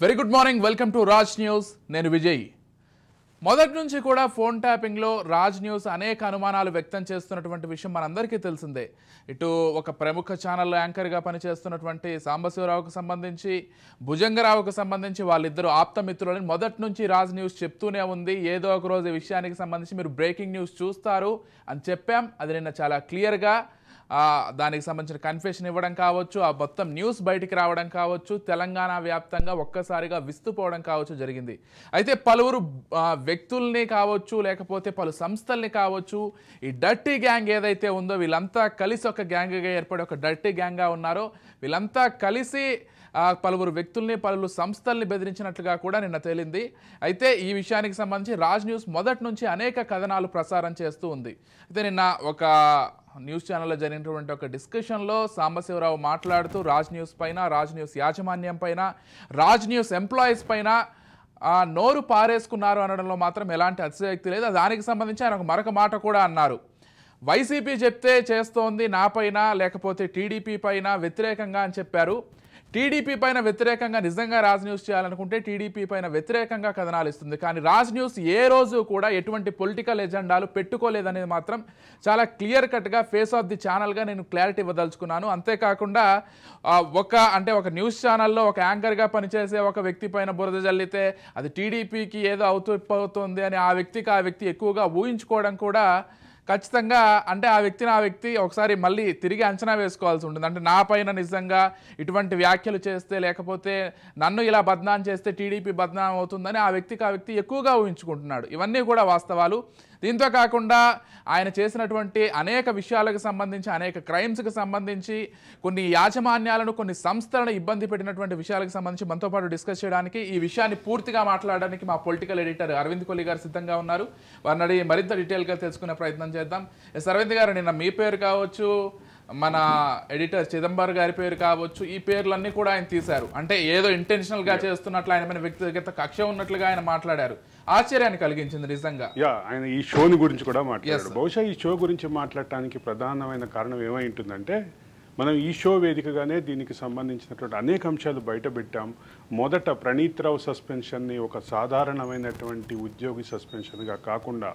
Very good morning, welcome to Raj news. నేను విజయ్. మొదటి నుంచి కూడా ఫోన్ ట్యాపింగ్లో రాజ్ న్యూస్ అనేక అనుమానాలు వ్యక్తం చేస్తున్నటువంటి విషయం మనందరికీ తెలిసిందే. ఇటు ఒక ప్రముఖ ఛానల్ యాంకర్గా పనిచేస్తున్నటువంటి సాంబశివరావుకు సంబంధించి, భుజంగరావుకు సంబంధించి వాళ్ళిద్దరు ఆప్తమిత్రులని మొదటి నుంచి రాజ్ న్యూస్ చెప్తూనే ఉంది. ఏదో ఒక రోజు ఈ విషయానికి సంబంధించి మీరు బ్రేకింగ్ న్యూస్ చూస్తారు అని చెప్పాం. అది నిన్న చాలా క్లియర్గా దానికి సంబంధించిన కన్ఫెషన్ ఇవ్వడం కావచ్చు, ఆ మొత్తం న్యూస్ బయటికి రావడం కావచ్చు, తెలంగాణ వ్యాప్తంగా ఒక్కసారిగా విస్తుపోవడం కావచ్చు జరిగింది. అయితే పలువురు వ్యక్తుల్ని కావచ్చు, లేకపోతే పలు సంస్థల్ని కావచ్చు, ఈ డర్టీ గ్యాంగ్ ఏదైతే ఉందో వీళ్ళంతా కలిసి ఒక గ్యాంగ్గా ఏర్పడి ఒక డర్టీ గ్యాంగ్గా ఉన్నారో వీళ్ళంతా కలిసి పలువురు వ్యక్తుల్ని పలువురు సంస్థల్ని బెదిరించినట్లుగా కూడా నిన్న తేలింది. అయితే ఈ విషయానికి సంబంధించి రాజ్ న్యూస్ మొదటి నుంచి అనేక కథనాలు ప్రసారం చేస్తూ ఉంది. అయితే నిన్న ఒక న్యూస్ ఛానల్లో జరిగినటువంటి ఒక డిస్కషన్లో సాంబశివరావు మాట్లాడుతూ రాజ్ న్యూస్ పైన, రాజ్ న్యూస్ యాజమాన్యం పైన, రాజ్ న్యూస్ ఎంప్లాయీస్ పైన నోరు పారేసుకున్నారు అనడంలో మాత్రం ఎలాంటి అతిశయోక్తి లేదు. దానికి సంబంధించి ఆయన మరొక మాట కూడా అన్నారు. వైసీపీ చెప్తే చేస్తోంది నా పైన లేకపోతే టీడీపీ పైన వ్యతిరేకంగా అని చెప్పారు. టీడీపీ పైన వ్యతిరేకంగా నిజంగా రాజ్ న్యూస్ చేయాలనుకుంటే టీడీపీ పైన వ్యతిరేకంగా కథనాలు ఇస్తుంది. కానీ రాజ్ న్యూస్ ఏ రోజు కూడా ఎటువంటి పొలిటికల్ ఎజెండాలు పెట్టుకోలేదనేది మాత్రం చాలా క్లియర్ కట్గా ఫేస్ ఆఫ్ ది ఛానల్గా నేను క్లారిటీ ఇవ్వదలుచుకున్నాను. అంతేకాకుండా ఒక న్యూస్ ఛానల్లో ఒక యాంకర్గా పనిచేసే ఒక వ్యక్తి పైన బురద జల్లితే అది టీడీపీకి ఏదో అవుతుంది అని ఆ వ్యక్తి ఎక్కువగా ఊహించుకోవడం కూడా ఖచ్చితంగా ఆ వ్యక్తి ఒకసారి మళ్ళీ తిరిగి అంచనా వేసుకోవాల్సి ఉంటుంది. అంటే నా పైన నిజంగా ఇటువంటి వ్యాఖ్యలు చేస్తే లేకపోతే నన్ను ఇలా బద్నాం చేస్తే టీడీపీ బద్నాం అవుతుందని ఆ వ్యక్తి ఎక్కువగా ఊహించుకుంటున్నాడు. ఇవన్నీ కూడా వాస్తవాలు. దీంతో కాకుండా ఆయన చేసినటువంటి అనేక విషయాలకు సంబంధించి, అనేక క్రైమ్స్కి సంబంధించి, కొన్ని యాజమాన్యాలను, కొన్ని సంస్థలను ఇబ్బంది పెట్టినటువంటి విషయాలకు సంబంధించి మనతో పాటు డిస్కస్ చేయడానికి, ఈ విషయాన్ని పూర్తిగా మాట్లాడడానికి మా పొలిటికల్ ఎడిటర్ అరవింద్ కొల్లి గారు సిద్ధంగా ఉన్నారు. వారిని అడిగి మరింత డీటెయిల్గా తెలుసుకునే ప్రయత్నం చేద్దాం. అరవింద్ గారు, నిన్న మీ పేరు కావచ్చు, మన ఎడిటర్ చిదంబర్ గారి పేరు కావచ్చు, ఈ పేర్లన్నీ కూడా ఆయన తీశారు. అంటే ఏదో ఇంటెన్షనల్గా చేస్తున్నట్లు, ఆయన మీద వ్యక్తిగత కక్ష ఉన్నట్లుగా ఆయన మాట్లాడారు. ఆశ్చర్యాన్ని కలిగించింది నిజంగా. ఆయన ఈ షోని గురించి కూడా మాట్లాడారు. బహుశా ఈ షో గురించి మాట్లాడటానికి ప్రధానమైన కారణం ఏమై ఉంటుందంటే, మనం ఈ షో వేదికగానే దీనికి సంబంధించినటువంటి అనేక అంశాలు బయట పెట్టాం. మొదట ప్రణీత్ రావు సస్పెన్షన్ని ఒక సాధారణమైనటువంటి ఉద్యోగి సస్పెన్షన్గా కాకుండా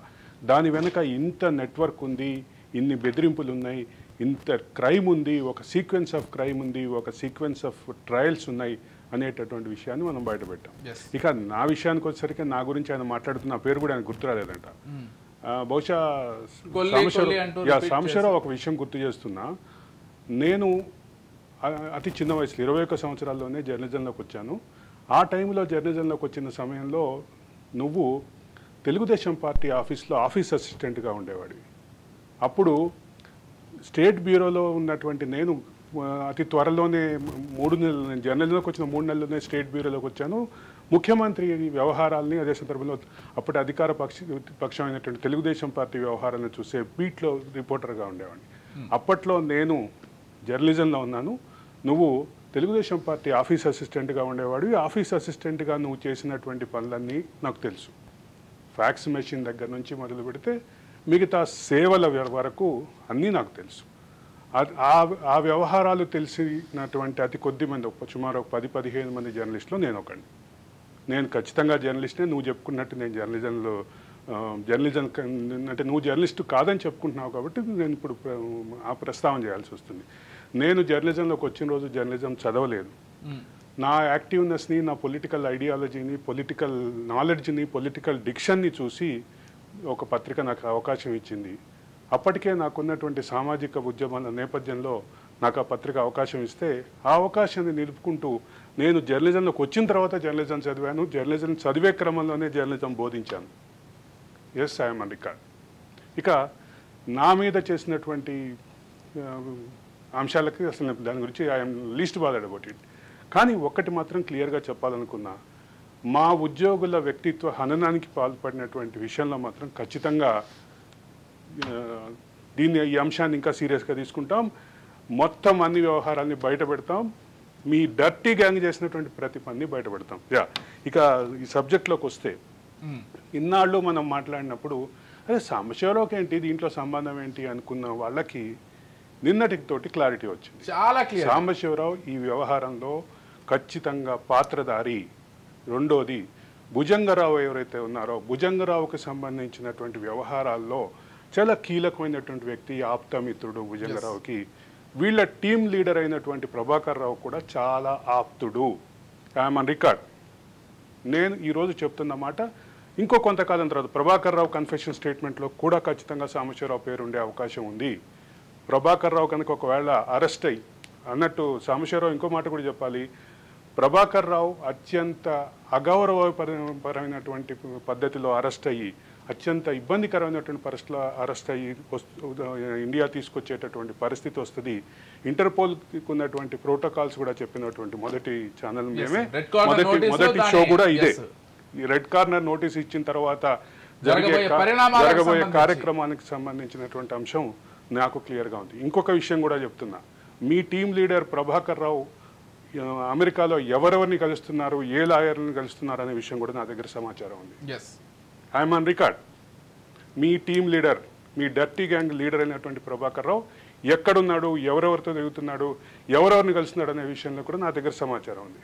దాని వెనుక ఇంత నెట్వర్క్ ఉంది, ఇన్ని బెదిరింపులు ఉన్నాయి, ఇంత క్రైమ్ ఉంది, ఒక సీక్వెన్స్ ఆఫ్ క్రైమ్ ఉంది, ఒక సీక్వెన్స్ ఆఫ్ ట్రయల్స్ ఉన్నాయి అనేటటువంటి విషయాన్ని మనం బయటపెట్టాం. ఇక నా విషయానికి వచ్చేసరికి నా గురించి ఆయన మాట్లాడుతున్న పేరు కూడా ఆయన గుర్తురాలేదంట. బహుశా సాంబశివరావు ఒక విషయం గుర్తు చేస్తున్నా. నేను అతి చిన్న వయసులో 21 సంవత్సరాల్లోనే జర్నలిజంలోకి వచ్చాను. ఆ టైంలో జర్నలిజంలోకి వచ్చిన సమయంలో నువ్వు తెలుగుదేశం పార్టీ ఆఫీస్లో ఆఫీస్ అసిస్టెంట్గా ఉండేవాడివి. అప్పుడు స్టేట్ బ్యూరోలో ఉన్నటువంటి నేను అతి త్వరలోనే 3 నెలలు, నేను జర్నలిజంలోకి వచ్చిన 3 నెలల్లోనే స్టేట్ బ్యూరోలోకి వచ్చాను. ముఖ్యమంత్రి వ్యవహారాలని, అదే సందర్భంలో అప్పటి అధికార పక్షమైనటువంటి తెలుగుదేశం పార్టీ వ్యవహారాలను చూసే బీట్లో రిపోర్టర్గా ఉండేవాడిని. అప్పట్లో నేను జర్నలిజంలో ఉన్నాను, నువ్వు తెలుగుదేశం పార్టీ ఆఫీస్ అసిస్టెంట్గా ఉండేవాడివి. ఆఫీస్ అసిస్టెంట్గా నువ్వు చేసినటువంటి పనులన్నీ నాకు తెలుసు. ఫ్యాక్స్ మెషిన్ దగ్గర నుంచి మొదలు పెడితే మిగతా సేవల వరకు అన్నీ నాకు తెలుసు. ఆ వ్యవహారాలు తెలిసినటువంటి అతి కొద్ది మంది, సుమారు 10-15 మంది జర్నలిస్టులు నేను ఒకడిని. నేను ఖచ్చితంగా జర్నలిస్ట్నే. నువ్వు చెప్పుకున్నట్టు నేను జర్నలిజం అంటే నువ్వు జర్నలిస్టు కాదని చెప్పుకుంటున్నావు కాబట్టి నేను ఇప్పుడు ఆ ప్రస్తావన చేయాల్సి వస్తుంది. నేను జర్నలిజంలోకి వచ్చిన రోజు జర్నలిజం చదవలేదు. నా యాక్టివ్నెస్ని, నా పొలిటికల్ ఐడియాలజీని, పొలిటికల్ నాలెడ్జ్ని, పొలిటికల్ డిక్షన్ని చూసి ఒక పత్రిక నాకు అవకాశం ఇచ్చింది. అప్పటికే నాకున్నటువంటి సామాజిక ఉద్యమాల నేపథ్యంలో నాకు ఆ పత్రిక అవకాశం ఇస్తే ఆ అవకాశాన్ని నిలుపుకుంటూ నేను జర్నలిజంలోకి వచ్చిన తర్వాత జర్నలిజం చదివాను. జర్నలిజం చదివే క్రమంలోనే జర్నలిజం బోధించాను. Yes, I'm on record. ఇక నా మీద చేసినటువంటి అంశాలకి అసలు దాని గురించి I'm least bothered about it. కానీ ఒక్కటి మాత్రం క్లియర్గా చెప్పాలనుకున్నా, మా ఉద్యోగుల వ్యక్తిత్వ హననానికి పాల్పడినటువంటి విషయంలో మాత్రం ఖచ్చితంగా ఈ అంశాన్ని ఇంకా సీరియస్గా తీసుకుంటాం. మొత్తం అన్ని వ్యవహారాన్ని బయట పెడతాం. మీ డర్టీ గ్యాంగ్ చేసినటువంటి ప్రతి పని బయట పెడతాం. ఇక ఈ సబ్జెక్ట్లోకి వస్తే, ఇన్నాళ్ళు మనం మాట్లాడినప్పుడు అదే సాంబశివరావుకి ఏంటి, దీంట్లో సంబంధం ఏంటి అనుకున్న వాళ్ళకి నిన్నటితోటి క్లారిటీ వచ్చింది. చాలా క్లియర్. సాంబశివరావు ఈ వ్యవహారంలో ఖచ్చితంగా పాత్రధారి. రెండోది భుజంగరావు ఎవరైతే ఉన్నారో భుజంగరావుకి సంబంధించినటువంటి వ్యవహారాల్లో చాలా కీలకమైనటువంటి వ్యక్తి, ఆప్తమిత్రుడు భుజంగరావుకి. వీళ్ళ టీం లీడర్ అయినటువంటి ప్రభాకర్ రావు కూడా చాలా ఆప్తుడు. I'm on record. నేను ఈరోజు చెప్తున్న మాట ఇంకో కొంతకాలం తర్వాత ప్రభాకర్ రావు కన్ఫెషన్ స్టేట్మెంట్లో కూడా ఖచ్చితంగా సాంబశివరావు పేరు ఉండే అవకాశం ఉంది. ప్రభాకర్ రావు కనుక ఒకవేళ అరెస్ట్ అయ్యి అన్నట్టు సాంబశివరావు ఇంకో మాట కూడా చెప్పాలి, ప్రభాకర్ రావు అత్యంత అగౌరవపరమైనటువంటి పద్ధతిలో అరెస్ట్ అయ్యి అత్యంత ఇబ్బందికరమైనటువంటి పరిస్థితుల్లో అరెస్ట్ అయ్యి ఇండియా తీసుకొచ్చేటటువంటి పరిస్థితి వస్తుంది. ఇంటర్పోల్కి ఉన్నటువంటి ప్రోటోకాల్స్ కూడా చెప్పినటువంటి మొదటి ఛానల్ మేమే, మొదటి షో కూడా ఇదే. ఈ రెడ్ కార్నర్ నోటీస్ ఇచ్చిన తర్వాత జరగబోయే కార్యక్రమానికి సంబంధించినటువంటి అంశం నాకు క్లియర్గా ఉంది. ఇంకొక విషయం కూడా చెప్తున్నా, మీ టీం లీడర్ ప్రభాకర్ రావు అమెరికాలో ఎవరెవరిని కలుస్తున్నారు, ఏ లాయర్ని కలుస్తున్నారు అనే విషయం కూడా నా దగ్గర సమాచారం ఉంది. I'm on record. Me team leader, me dirty gang leader అయినటువంటి ప్రభాకర్ రావు ఎక్కడున్నాడు, ఎవరెవరితో తిరుగుతున్నాడు, ఎవరెవరిని కలుస్తున్నాడు అనే విషయంలో కూడా నా దగ్గర సమాచారం ఉంది.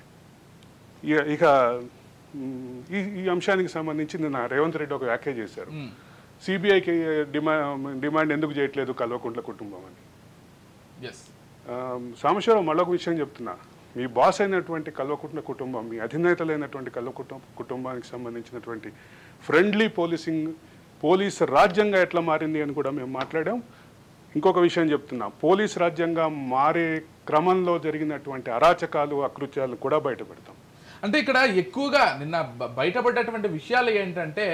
ఇక ఈ అంశానికి సంబంధించి నిన్న రేవంత్ రెడ్డి ఒక వ్యాఖ్య చేశారు. సిబిఐకి డిమాండ్ ఎందుకు చేయట్లేదు కల్వకుంట్ల కుటుంబం అని. సాంబశివరావు మళ్ళొక విషయం చెప్తున్నా, మీ బాస్ అయినటువంటి కల్వకుంట్ల కుటుంబం, మీ అధినేతలైనటువంటి కల్వకుంట్ల కుటుంబానికి సంబంధించినటువంటి ఫ్రెండ్లీ పోలీస్ రాజ్యంగా ఎట్లా మారింది అని కూడా మేము మాట్లాడాం. ఇంకొక విషయం చెప్తున్నా, పోలీస్ రాజ్యంగా మారే క్రమంలో జరిగినటువంటి అరాచకాలు, అకృత్యాలు కూడా బయటపెడతాం. అంటే ఇక్కడ ఎక్కువగా నిన్న బయటపడ్డటువంటి విషయాలు ఏంటంటే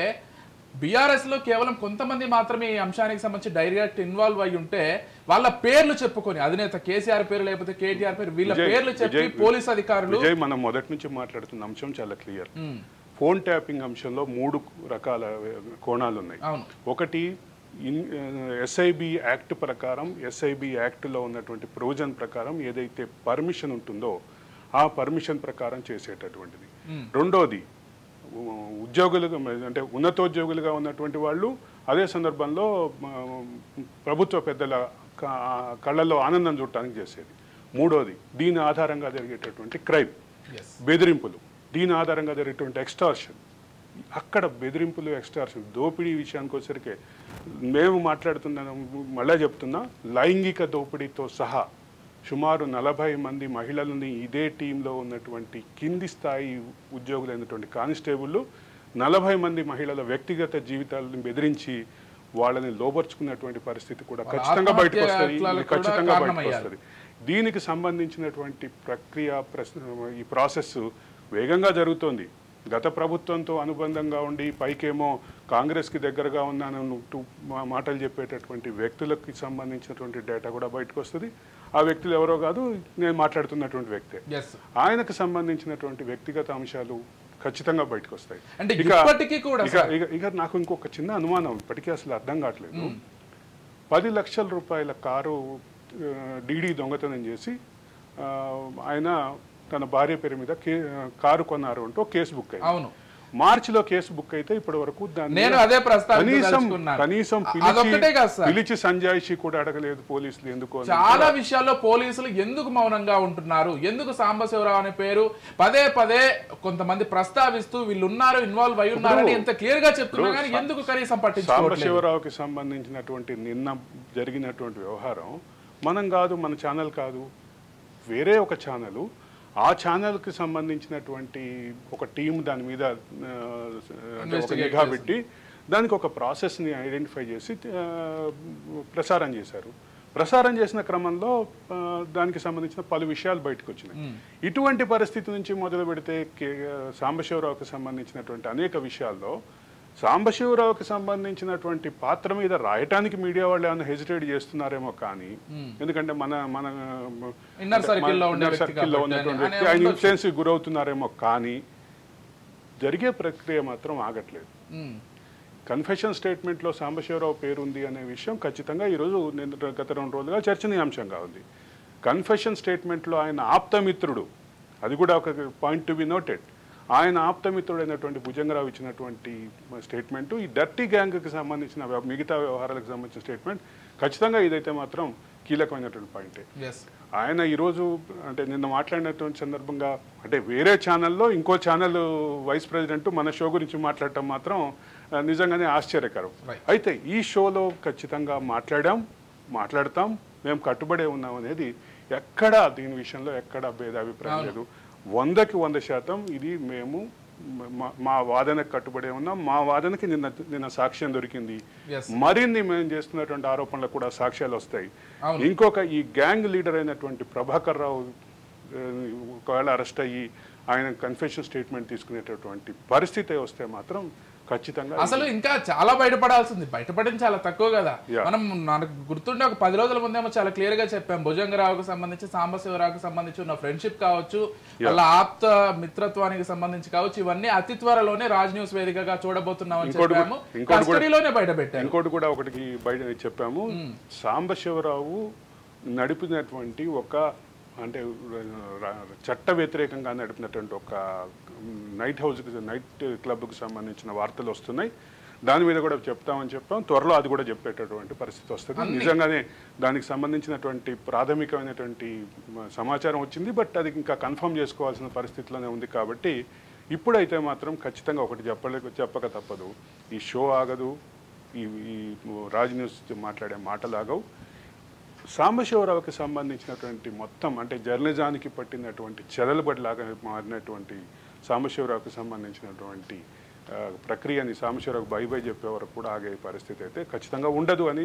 బీఆర్ఎస్ లో కేవలం కొంతమంది మాత్రమే ఈ అంశానికి సంబంధించి డైరెక్ట్ ఇన్వాల్వ్ అయి ఉంటే వాళ్ళ పేర్లు చెప్పుకొని, అధినేత కేసీఆర్ పేరు లేకపోతే కేటీఆర్ పేరు, వీళ్ళ పేర్లు చెప్పి పోలీస్ అధికారులు. మనం మొదటి నుంచి మాట్లాడుతున్న అంశం చాలా క్లియర్. ఫోన్ ట్యాపింగ్ అంశంలో 3 రకాల కోణాలు ఉన్నాయి. ఒకటి ఎస్ఐబి యాక్ట్ ప్రకారం, ఎస్ఐబి యాక్ట్లో ఉన్నటువంటి ప్రొవిజన్ ప్రకారం ఏదైతే పర్మిషన్ ఉంటుందో ఆ పర్మిషన్ ప్రకారం చేసేటటువంటిది. రెండోది ఉద్యోగులుగా అంటే ఉన్నతోద్యోగులుగా ఉన్నటువంటి వాళ్ళు అదే సందర్భంలో ప్రభుత్వ పెద్దల కళ్ళల్లో ఆనందం చూడటానికి చేసేది. మూడోది దీని ఆధారంగా జరిగేటటువంటి క్రైమ్, బెదిరింపులు, దీని ఆధారంగా జరిగేటువంటి ఎక్స్టార్షన్. అక్కడ బెదిరింపులు, ఎక్స్టార్షన్, దోపిడీ విషయానికి వచ్చేసరికి మేము మాట్లాడుతున్నాం, మళ్ళీ చెప్తున్నా, లైంగిక దోపిడీతో సహా సుమారు 40 మంది మహిళలని ఇదే టీంలో ఉన్నటువంటి కింది స్థాయి ఉద్యోగులైనటువంటి కానిస్టేబుళ్ళు 40 మంది మహిళల వ్యక్తిగత జీవితాలను బెదిరించి వాళ్ళని లోబర్చుకున్నటువంటి పరిస్థితి కూడా ఖచ్చితంగా బయటకు వస్తుంది. దీనికి సంబంధించినటువంటి ప్రక్రియ, ఈ ప్రాసెస్ వేగంగా జరుగుతోంది. గత ప్రభుత్వంతో అనుబంధంగా ఉండి పైకేమో కాంగ్రెస్కి దగ్గరగా ఉన్నాను మాటలు చెప్పేటటువంటి వ్యక్తులకి సంబంధించినటువంటి డేటా కూడా బయటకు వస్తుంది. ఆ వ్యక్తులు ఎవరో కాదు, నేను మాట్లాడుతున్నటువంటి వ్యక్తే. ఆయనకు సంబంధించినటువంటి వ్యక్తిగత అంశాలు ఖచ్చితంగా బయటకు వస్తాయి. ఇక నాకు ఇంకొక చిన్న అనుమానం ఇప్పటికీ అసలు అర్థం కావట్లేదు. 10 లక్షల రూపాయల కారు డీడీ దొంగతనం చేసి ఆయన తన భార్య పేరు మీద కారు కొన్నారు అంటూ కేసు బుక్ అయింది. మార్చిలో కేసు బుక్ అయితే ఇప్పటి వరకు కనీసం పిలిచి సంజాయిషి కూడా అడగలేదు పోలీసులు. ఎందుకు? చాలా విషయాల్లో పోలీసులు ఎందుకు మౌనంగా ఉంటున్నారు? ఎందుకు సాంబశివరావు అనే పేరు పదే పదే కొంతమంది ప్రస్తావిస్తూ వీళ్ళు ఉన్నారు, ఇన్వాల్వ్ అయి ఉన్నారని ఎంత క్లియర్ గా చెప్తున్నా కానీ ఎందుకు కనీసం పట్టించుకోవట్లేదు? సాంబశివరావుకి సంబంధించినటువంటి నిన్న జరిగినటువంటి వ్యవహారం మనం కాదు, మన ఛానల్ కాదు, వేరే ఒక ఛానల్, ఆ ఛానల్కి సంబంధించినటువంటి ఒక టీం దాని మీద ఒక నిఘా పెట్టి దానికి ఒక ప్రాసెస్ని ఐడెంటిఫై చేసి ప్రసారం చేశారు. ప్రసారం చేసిన క్రమంలో దానికి సంబంధించిన పలు విషయాలు బయటకు వచ్చినాయి. ఇటువంటి పరిస్థితి నుంచి మొదలు పెడితే సాంబశివరావుకి సంబంధించినటువంటి అనేక విషయాల్లో సాంబశివరావుకి సంబంధించినటువంటి పాత్ర మీద రాయటానికి మీడియా వాళ్ళు ఏమైనా హెజిటేట్ చేస్తున్నారేమో కానీ, ఎందుకంటే మన ఇన్నర్ సర్కిల్లో ఉన్నటువంటి వ్యక్తి ఆయన ఇన్ఫ్లుయెన్స్కి గురవుతున్నారేమో కానీ జరిగే ప్రక్రియ మాత్రం ఆగట్లేదు. కన్ఫెషన్ స్టేట్మెంట్లో సాంబశివరావు పేరుంది అనే విషయం ఖచ్చితంగా ఈరోజు గత 2 రోజులుగా చర్చనీయాంశంగా ఉంది. కన్ఫెషన్ స్టేట్మెంట్లో ఆయన ఆప్తమిత్రుడు, అది కూడా ఒక పాయింట్ టు బి నోటెడ్, ఆయన ఆప్తమిత్రుడైనటువంటి భుజంగరావు ఇచ్చినటువంటి స్టేట్మెంటు, ఈ డర్టీ గ్యాంగ్కి సంబంధించిన మిగతా వ్యవహారాలకు సంబంధించిన స్టేట్మెంట్ ఖచ్చితంగా ఇదైతే మాత్రం కీలకమైనటువంటి పాయింటే. Yes. ఆయన ఈరోజు అంటే నిన్న మాట్లాడినటువంటి సందర్భంగా అంటే వేరే ఛానల్లో ఇంకో ఛానల్ వైస్ ప్రెసిడెంట్ మన షో గురించి మాట్లాడటం మాత్రం నిజంగానే ఆశ్చర్యకరం. Right. అయితే ఈ షోలో ఖచ్చితంగా మాట్లాడతాం, మేము కట్టుబడే ఉన్నాం అనేది ఎక్కడా దీని విషయంలో ఎక్కడా భేదాభిప్రాయం లేదు. 100కి 100% ఇది మేము మా వాదనకు కట్టుబడే ఉన్నాం. మా వాదనకి నిన్న సాక్ష్యం దొరికింది. Yes. మరిన్ని మేము చేస్తున్నటువంటి ఆరోపణలకు కూడా సాక్ష్యాలు వస్తాయి. అవును. ఇంకొక ఈ గ్యాంగ్ లీడర్ అయినటువంటి ప్రభాకర్ రావు ఒకవేళ అరెస్ట్ అయ్యి ఆయన కన్ఫెషన్ స్టేట్మెంట్ తీసుకునేటటువంటి పరిస్థితి వస్తే మాత్రం ఖచ్చితంగా అసలు ఇంకా చాలా బయటపడాల్సింది. బయటపడింది చాలా తక్కువ కదా. Yeah. మనం నాకు గుర్తుండే ఒక 10 రోజుల ముందేమో చాలా క్లియర్ గా చెప్పాం, భుజంగరావుకు సంబంధించి సాంబశివరావుకు సంబంధించి ఉన్న ఫ్రెండ్షిప్ కావచ్చు, వాళ్ళ ఆప్త మిత్రత్వానికి సంబంధించి కావచ్చు, ఇవన్నీ అతి త్వరలోనే రాజ్ న్యూస్ వేదికగా చూడబోతున్నామని చెప్పాము. కస్టడీలోనే బయట పెట్టారు. ఇంకోటి కూడా ఒకటికి బయట చెప్పాము. సాంబశివరావు నడిపినటువంటి ఒక అంటే చట్ట వ్యతిరేకంగా నడిపినటువంటి ఒక నైట్ క్లబ్కు సంబంధించిన వార్తలు వస్తున్నాయి. దాని మీద కూడా చెప్తామని చెప్పాం. త్వరలో అది కూడా చెప్పేటటువంటి పరిస్థితి వస్తుంది. నిజంగానే దానికి సంబంధించినటువంటి ప్రాథమికమైనటువంటి సమాచారం వచ్చింది. బట్ అది ఇంకా కన్ఫర్మ్ చేసుకోవాల్సిన పరిస్థితిలోనే ఉంది. కాబట్టి ఇప్పుడైతే మాత్రం ఖచ్చితంగా ఒకటి చెప్పక తప్పదు. ఈ షో ఆగదు, ఈ రాజ్ న్యూస్ మాట్లాడే మాటలు ఆగవు. సాంబశివరావుకి సంబంధించినటువంటి మొత్తం అంటే జర్నలిజానికి పట్టినటువంటి చెదలుబడిలాగా మారినటువంటి సాంబశివరావుకి సంబంధించినటువంటి ప్రక్రియని సాంబశివరావు బై చెప్పే వరకు కూడా ఆగే పరిస్థితి అయితే ఖచ్చితంగా ఉండదు అని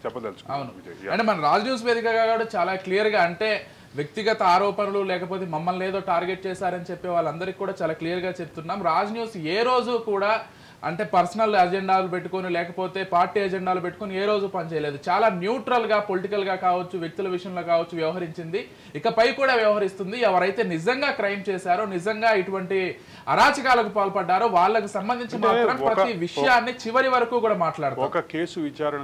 చెప్పదలుచుకున్నాను విజయ్. అంటే మన రాజ్ న్యూస్ వేదికగా కూడా చాలా క్లియర్ గా అంటే వ్యక్తిగత ఆరోపణలు లేకపోతే మమ్మల్ని ఏదో టార్గెట్ చేశారని చెప్పే వాళ్ళందరికీ కూడా చాలా క్లియర్ గా చెప్తున్నాం. రాజ్ న్యూస్ ఏ రోజు కూడా అంటే పర్సనల్ అజెండాలు పెట్టుకొని లేకపోతే పార్టీ అజెండాలు పెట్టుకొని ఏ రోజు పనిచేయలేదు. చాలా న్యూట్రల్ గా పొలిటికల్ గా కావచ్చు, వ్యక్తుల విషయంలో కావచ్చు వ్యవహరించింది. ఇకపై కూడా వ్యవహరిస్తుంది. ఎవరైతే నిజంగా క్రైమ్ చేశారో, నిజంగా ఇటువంటి అరాచకాలకు పాల్పడ్డారో వాళ్ళకు సంబంధించి మాత్రం ప్రతి విషయాన్ని చివరి వరకు కూడా మాట్లాడతారు. ఒక కేసు విచారణ